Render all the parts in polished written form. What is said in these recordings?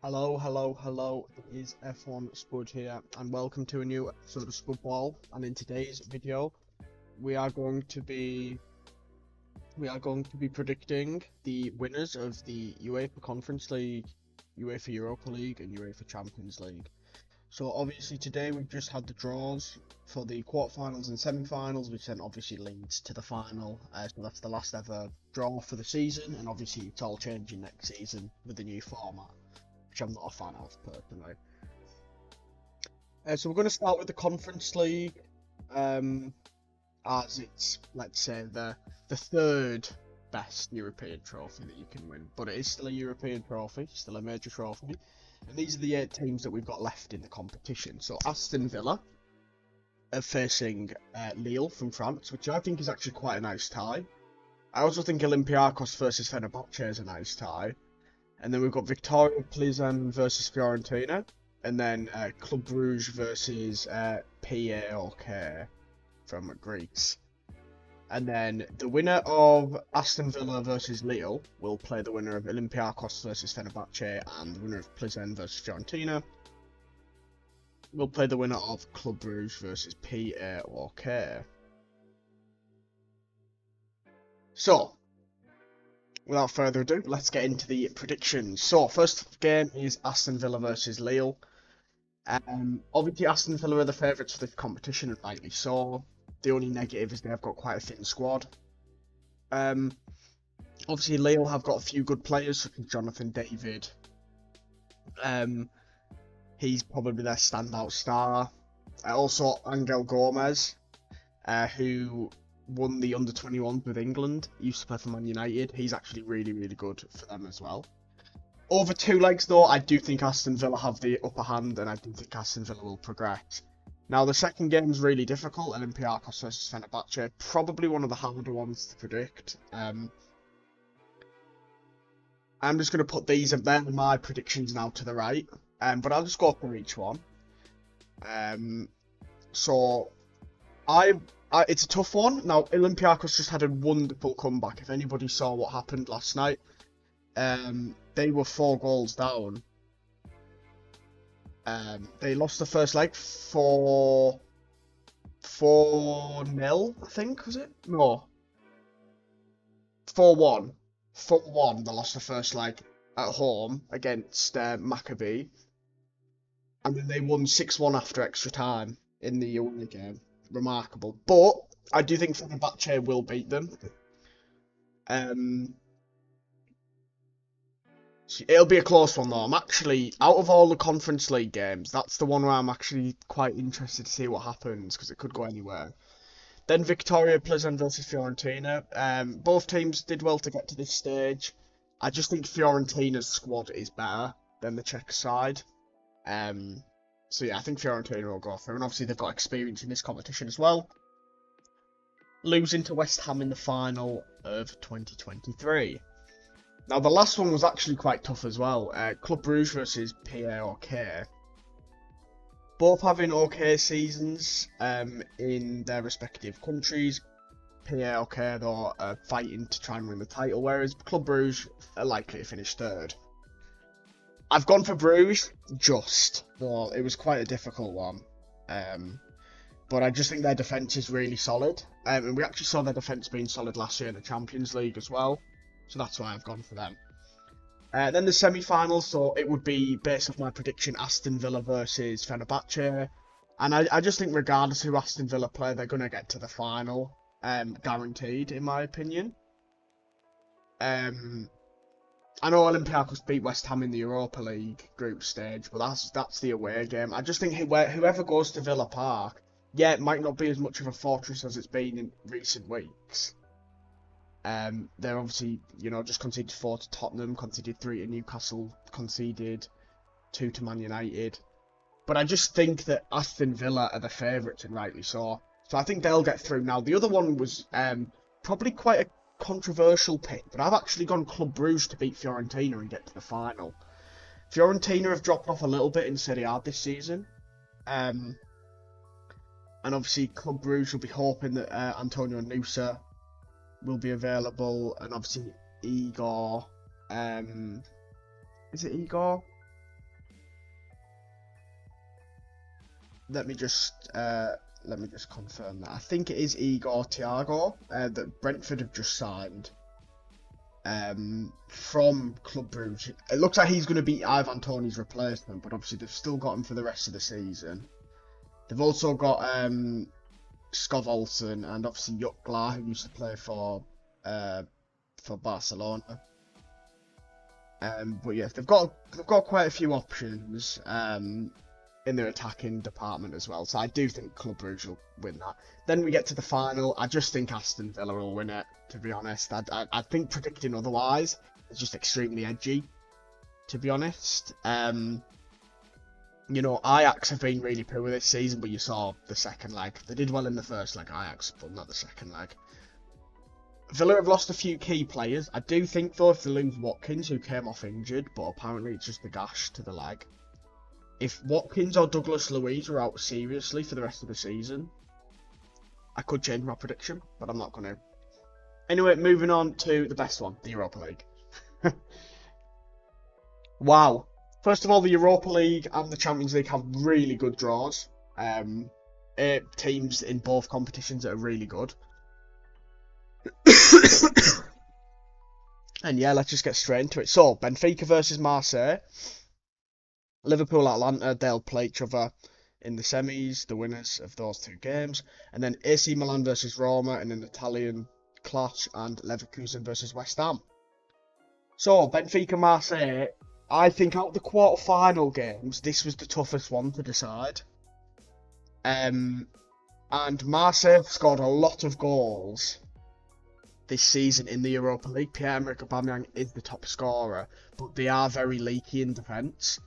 Hello, it is F1 Spud here, and welcome to a new episode of Spud Ball. And in today's video, we are going to be predicting the winners of the UEFA Conference League, UEFA Europa League, and UEFA Champions League. So obviously today we've just had the draws for the quarterfinals and semi-finals, which then obviously leads to the final. So that's the last ever draw for the season, and obviously it's all changing next season with the new format, which I'm not a fan of personally. So we're going to start with the Conference League, as it's, let's say, the third best European trophy that you can win, but it is still a European trophy, still a major trophy. And these are the 8 teams that we've got left in the competition. So Aston Villa are facing Lille from France, which I think is actually quite a nice tie. I also think Olympiacos versus Fenerbahce is a nice tie. And then we've got Victoria Plzen versus Fiorentina. And then Club Brugge versus PAOK from Greece. And then the winner of Aston Villa versus Lille will play the winner of Olympiacos versus Fenerbahce, and the winner of Plzen versus Fiorentina will play the winner of Club Brugge versus PAOK. So, without further ado, let's get into the predictions. So, first game is Aston Villa versus Lille. Obviously, Aston Villa are the favourites for the competition, and rightly so. The only negative is they have got quite a thin squad. Obviously, Lille have got a few good players, such as Jonathan David. He's probably their standout star. Also, Angel Gomez, who won the under-21s with England. He used to play for Man United. He's actually really, really good for them as well. Over 2 legs, though, I do think Aston Villa have the upper hand, and I do think Aston Villa will progress. Now, the second game is really difficult, Olympiacos versus Fenerbahce, probably one of the harder ones to predict. I'm just going to put these and then my predictions now to the right, but I'll just go through each one. So, it's a tough one. Now, Olympiacos just had a wonderful comeback. If anybody saw what happened last night, they were 4 goals down. They lost the first leg 4-0, I think, was it? No. 4-1. 4-1, they lost the first leg at home against Maccabi. And then they won 6-1 after extra time in the away game. Remarkable. But I do think Fenerbahce will beat them. It'll be a close one though. I'm actually, out of all the Conference League games, that's the one where I'm actually quite interested to see what happens, because it could go anywhere. Then Victoria Plzen versus Fiorentina. Both teams did well to get to this stage. I just think Fiorentina's squad is better than the Czech side. So yeah, I think Fiorentina will go through, and obviously they've got experience in this competition as well. Losing to West Ham in the final of 2023. Now, the last one was actually quite tough as well. Club Brugge versus PAOK. Both having okay seasons in their respective countries. PAOK, though, are fighting to try and win the title, whereas Club Brugge are likely to finish 3rd. I've gone for Bruges, though it was quite a difficult one. But I just think their defence is really solid. And we actually saw their defence being solid last year in the Champions League as well. So that's why I've gone for them. Then the semi-finals, so it would be, based off my prediction, Aston Villa versus Fenerbahce. And I just think regardless who Aston Villa play, they're going to get to the final. Guaranteed, in my opinion. I know Olympiacos beat West Ham in the Europa League group stage, but that's the away game. I just think whoever goes to Villa Park, yeah, it might not be as much of a fortress as it's been in recent weeks. They're obviously, just conceded 4 to Tottenham, conceded 3 to Newcastle, conceded 2 to Man United. But I just think that Aston Villa are the favourites, and rightly so. So I think they'll get through. Now, the other one was probably quite a controversial pick, but I've actually gone Club Brugge to beat Fiorentina and get to the final. Fiorentina have dropped off a little bit in Serie A this season. And obviously, Club Brugge will be hoping that Antonio Nusa will be available, and obviously Igor. Is it Igor? let me just confirm that. I think it is Igor Thiago that Brentford have just signed from Club Brugge. It looks like he's going to be Ivan Toney's replacement, but obviously they've still got him for the rest of the season. They've also got Skov Olsen and obviously Jutgla, who used to play for Barcelona. But yeah, they've got quite a few options in their attacking department as well. So I do think Club Brugge will win that. Then we get to the final. I just think Aston Villa will win it, to be honest. I think predicting otherwise is just extremely edgy, to be honest. You know, Ajax have been really poor this season, but you saw the second leg. They did well in the first leg, Ajax, but not the second leg. Villa have lost a few key players. I do think, though, if they lose Watkins, who came off injured, but apparently it's just a gash to the leg. If Watkins or Douglas Luiz are out seriously for the rest of the season, I could change my prediction, but I'm not going to. Anyway, moving on to the best one, the Europa League. Wow. First of all, the Europa League and the Champions League have really good draws. 8 teams in both competitions that are really good. And yeah, let's just get straight into it. So, Benfica versus Marseille. Liverpool, Atalanta, they'll play each other in the semis, the winners of those 2 games. And then AC Milan versus Roma in an Italian clash, and Leverkusen versus West Ham. So, Benfica, Marseille, I think out of the quarter-final games, this was the toughest one to decide. And Marseille have scored a lot of goals this season in the Europa League. Pierre-Emerick Aubameyang is the top scorer, but they are very leaky in defence.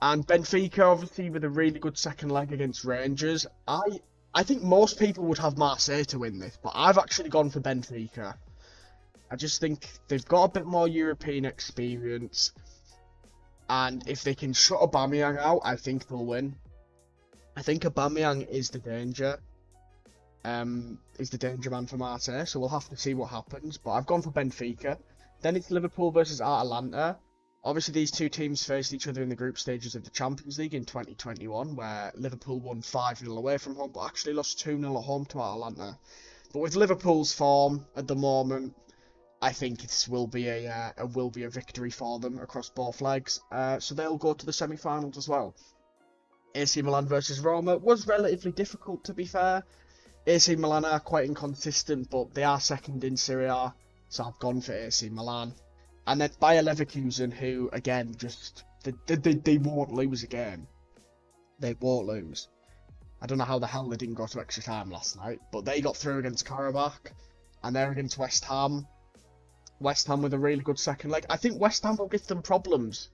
And Benfica, obviously, with a really good second leg against Rangers. I think most people would have Marseille to win this, but I've actually gone for Benfica. I just think they've got a bit more European experience, and if they can shut Aubameyang out, I think they'll win. I think Aubameyang is the danger. Is the danger man for Marseille, so we'll have to see what happens. But I've gone for Benfica. Then it's Liverpool versus Atalanta. Obviously, these 2 teams faced each other in the group stages of the Champions League in 2021, where Liverpool won 5-0 away from home, but actually lost 2-0 at home to Atalanta. But with Liverpool's form at the moment, I think this will be a victory for them across both legs. So they'll go to the semi-finals as well. AC Milan versus Roma was relatively difficult, to be fair. AC Milan are quite inconsistent, but they are second in Serie A, so I've gone for AC Milan. And then Bayer Leverkusen, who, again, just they won't lose a game. They won't lose. I don't know how the hell they didn't go to extra time last night, but they got through against Karabakh, and they're against West Ham. West Ham with a really good second leg. I think West Ham will give them problems.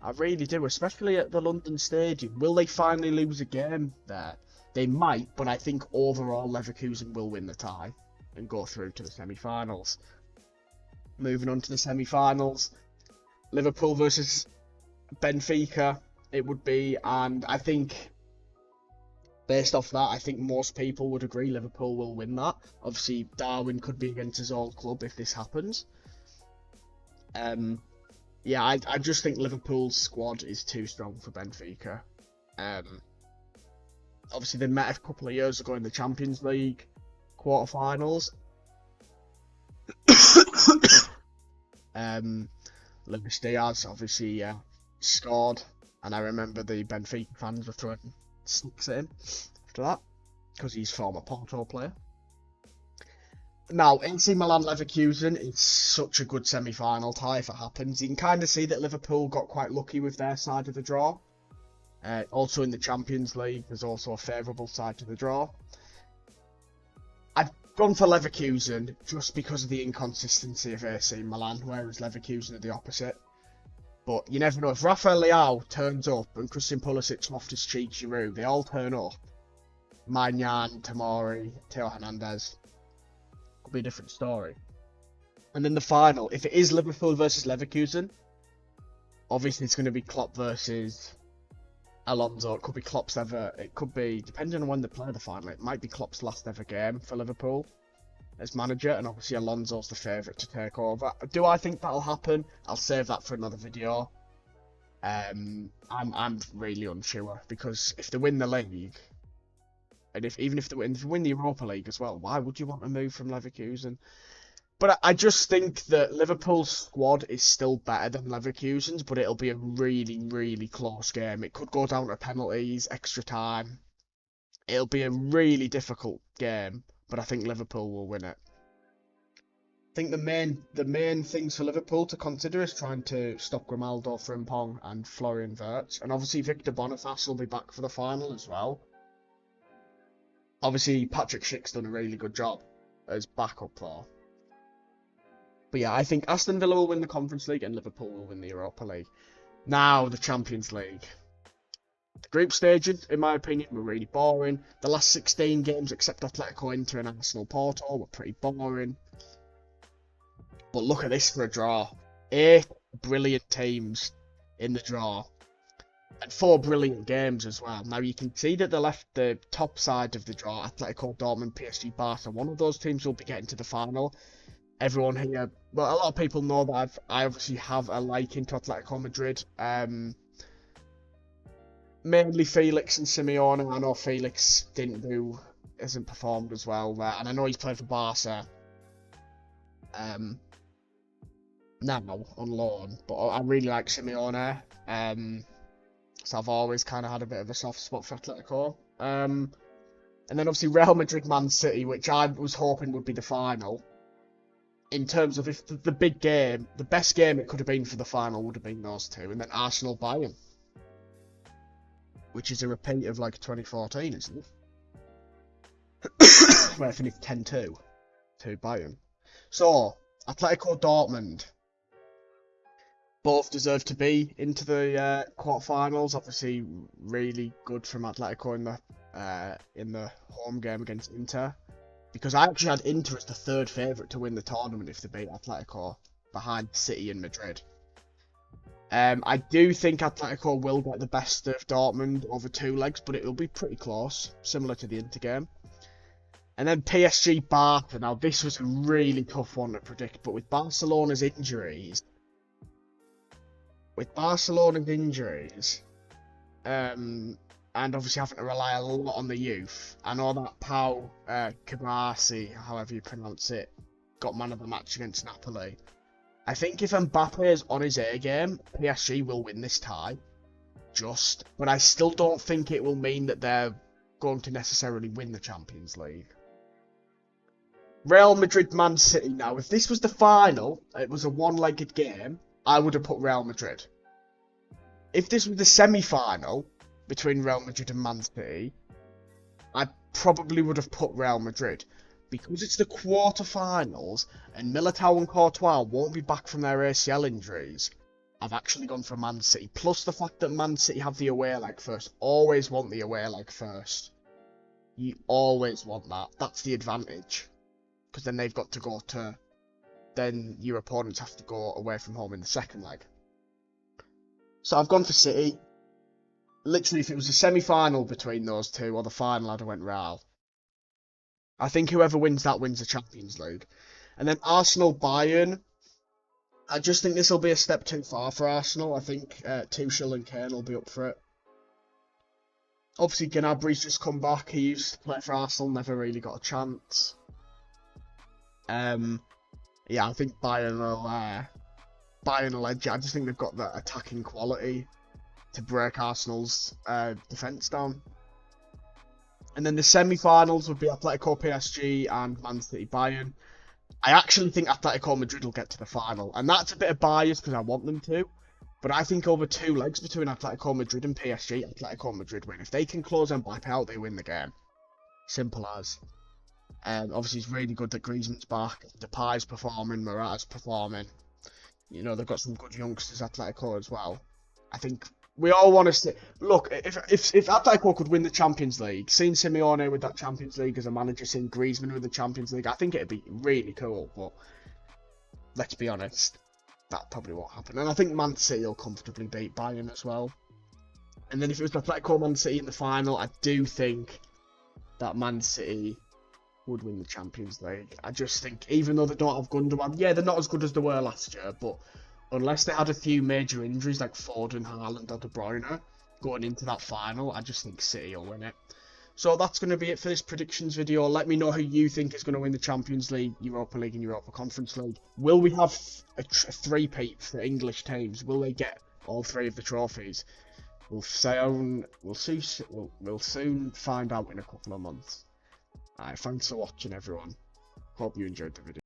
I really do, especially at the London Stadium. Will they finally lose a game there? They might, but I think overall Leverkusen will win the tie and go through to the semi-finals. Moving on to the semi-finals, Liverpool versus Benfica it would be, and I think based off that, I think most people would agree Liverpool will win that. Obviously, Darwin could be against his old club if this happens. Yeah, I just think Liverpool's squad is too strong for Benfica. Obviously, they met a couple of years ago in the Champions League quarterfinals. Luis Diaz obviously scored, and I remember the Benfica fans were throwing sticks at him after that because he's former Porto player. Now, AC Milan Leverkusen is such a good semi-final tie if it happens. You can kind of see that Liverpool got quite lucky with their side of the draw. Also in the Champions League, there's also a favourable side to the draw. I've gone for Leverkusen just because of the inconsistency of AC Milan, whereas Leverkusen are the opposite. But you never know. If Rafael Leao turns up and Christian Pulisic, Loftus-Cheek, Giroud, they all turn up, Maignan, Tomori, Theo Hernandez, could be a different story. And then the final, if it is Liverpool versus Leverkusen, obviously it's going to be Klopp versus Alonso. It could be Klopp's ever. It could be, depending on when they play the final, it might be Klopp's last ever game for Liverpool as manager, and obviously Alonso's the favourite to take over. Do I think that'll happen? I'll save that for another video. I'm really unsure because if they win the league, and even if they win the Europa League as well, why would you want to move from Leverkusen? But I just think that Liverpool's squad is still better than Leverkusen's, but it'll be a really, really close game. It could go down to penalties, extra time. It'll be a really difficult game, but I think Liverpool will win it. I think the main things for Liverpool to consider is trying to stop Grimaldo, Frimpong, and Florian Wirtz, and obviously Victor Boniface will be back for the final as well. Obviously Patrick Schick's done a really good job as backup there. But yeah, I think Aston Villa will win the Conference League and Liverpool will win the Europa League. Now, the Champions League. The group stages, in my opinion, were really boring. The last 16 games, except Atletico Inter and Arsenal Porto, were pretty boring. But look at this for a draw. 8 brilliant teams in the draw. And 4 brilliant games as well. Now, you can see that they left the top side of the draw, Atletico, Dortmund, PSG, Barca. One of those teams will be getting to the final. Everyone here, well, a lot of people know that I obviously have a liking to Atletico Madrid. Mainly Felix and Simeone. I know Felix hasn't performed as well there, and I know he's played for Barca. Now on loan, but I really like Simeone. So I've always kind of had a bit of a soft spot for Atletico. And then obviously Real Madrid, Man City, which I was hoping would be the final. In terms of if the big game, the best game it could have been for the final would have been those two, and then Arsenal Bayern, which is a repeat of like 2014, isn't it? Where I finished 10-2 to Bayern. So Atletico Dortmund both deserve to be into the quarterfinals. Obviously, really good from Atletico in the home game against Inter. Because I actually had Inter as the third favourite to win the tournament if they beat Atletico, behind City and Madrid. I do think Atletico will get the best of Dortmund over 2 legs, but it will be pretty close, similar to the Inter game. And then PSG Barca. Now this was a really tough one to predict, but with Barcelona's injuries, and obviously having to rely a lot on the youth. I know that Pau Kibasi, however you pronounce it, got man of the match against Napoli. I think if Mbappe is on his A game, PSG will win this tie. But I still don't think it will mean that they're going to necessarily win the Champions League. Real Madrid, Man City. Now, if this was the final, it was a one-legged game, I would have put Real Madrid. If this was the semi-final between Real Madrid and Man City, I probably would have put Real Madrid. Because it's the quarter-finals, and Militao and Courtois won't be back from their ACL injuries, I've actually gone for Man City. Plus the fact that Man City have the away leg first. Always want the away leg first. You always want that. That's the advantage. Because then they've got to go to... Then your opponents have to go away from home in the second leg. So I've gone for City. Literally, if it was a semi-final between those two, or the final, I'd have went Real. I think whoever wins that wins the Champions League. And then Arsenal-Bayern. I just think this will be a step too far for Arsenal. I think Tuchel and Kane will be up for it. Obviously, Gnabry's just come back. He used to play for Arsenal, never really got a chance. Yeah, I think Bayern will edge it. I just think they've got that attacking quality to break Arsenal's defence down. And then the semi-finals would be Atletico PSG and Man City Bayern. I actually think Atletico Madrid will get to the final. And that's a bit of bias because I want them to. But I think over 2 legs between Atletico Madrid and PSG, Atletico Madrid win. If they can close Mbappe out, they win the game. Simple as. Obviously, it's really good that Griezmann's back. Depay's performing, Morata's performing. You know, they've got some good youngsters, Atletico, as well. I think we all want to see... Look, if Atletico could win the Champions League, seeing Simeone with that Champions League as a manager, seeing Griezmann with the Champions League, I think it'd be really cool, but let's be honest, that probably won't happen. And I think Man City will comfortably beat Bayern as well. And then if it was Atletico Man City in the final, I do think that Man City would win the Champions League. I just think, even though they don't have Gundogan, yeah, they're not as good as they were last year, but unless they had a few major injuries like Foden, Haaland, or De Bruyne going into that final, I just think City will win it. So that's going to be it for this predictions video. Let me know who you think is going to win the Champions League, Europa League, and Europa Conference League. Will we have a three-peat for English teams? Will they get all three of the trophies? We'll soon find out in a couple of months. Alright, thanks for watching, everyone. Hope you enjoyed the video.